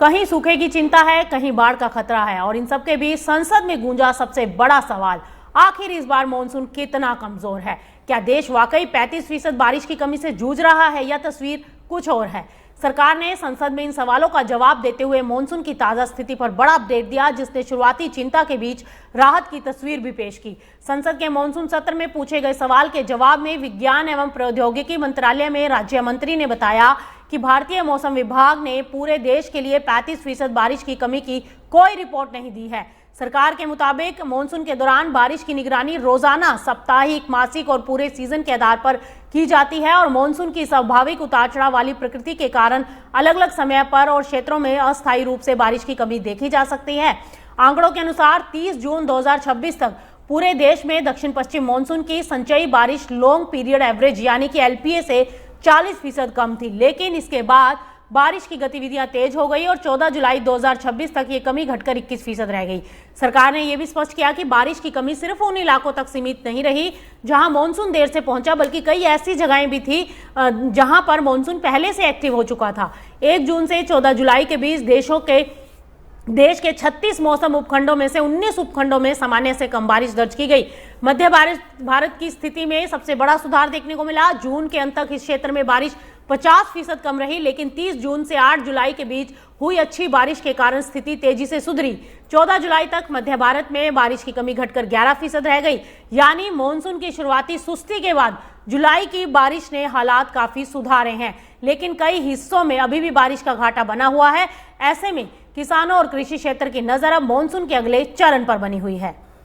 कहीं सूखे की चिंता है, कहीं बाढ़ का खतरा है और इन सबके बीच संसद में गूंजा सबसे बड़ा सवाल, आखिर इस बार मॉनसून कितना कमजोर है। क्या देश वाकई 35% बारिश की कमी से जूझ रहा है या तस्वीर कुछ और है। सरकार ने संसद में इन सवालों का जवाब देते हुए मॉनसून की ताजा स्थिति पर बड़ा अपडेट दिया, जिसने शुरुआती चिंता के बीच राहत की तस्वीर भी पेश की। संसद के मॉनसून सत्र में पूछे गए सवाल के जवाब में विज्ञान एवं प्रौद्योगिकी मंत्रालय में राज्य मंत्री ने बताया कि भारतीय मौसम विभाग ने पूरे देश के लिए 35% बारिश की कमी की कोई रिपोर्ट नहीं दी है। सरकार के मुताबिक मॉनसून के दौरान बारिश की निगरानी रोजाना, साप्ताहिक, मासिक और पूरे सीजन के आधार पर की जाती है और मॉनसून की स्वाभाविक उतार चढ़ाव वाली प्रकृति के कारण अलग अलग समय पर और क्षेत्रों में अस्थायी रूप से बारिश की कमी देखी जा सकती है। आंकड़ों के अनुसार 30 जून 2026 तक पूरे देश में दक्षिण पश्चिम मॉनसून की संचयी बारिश लॉन्ग पीरियड एवरेज यानी कि एलपीए से 40% कम थी, लेकिन इसके बाद बारिश की गतिविधियां तेज हो गई और 14 जुलाई 2026 तक ये कमी घटकर 21% रह गई। सरकार ने यह भी स्पष्ट किया कि बारिश की कमी सिर्फ उन इलाकों तक सीमित नहीं रही जहां मॉनसून देर से पहुंचा, बल्कि कई ऐसी जगहें भी थी जहां पर मॉनसून पहले से एक्टिव हो चुका था। 1 जून से 14 जुलाई के बीच देश के 36 मौसम उपखंडों में से 19 उपखंडों में सामान्य से कम बारिश दर्ज की गई। मध्य भारत की स्थिति में सबसे बड़ा सुधार देखने को मिला। जून के अंत तक इस क्षेत्र में बारिश 50% कम रही, लेकिन 30 जून से 8 जुलाई के बीच हुई अच्छी बारिश के कारण स्थिति तेजी से सुधरी। 14 जुलाई तक मध्य भारत में बारिश की कमी घटकर 11% रह गई। यानी मॉनसून की शुरुआती सुस्ती के बाद जुलाई की बारिश ने हालात काफी सुधारे हैं, लेकिन कई हिस्सों में अभी भी बारिश का घाटा बना हुआ है। ऐसे में किसानों और कृषि क्षेत्र की नजर अब मॉनसून के अगले चरण पर बनी हुई है।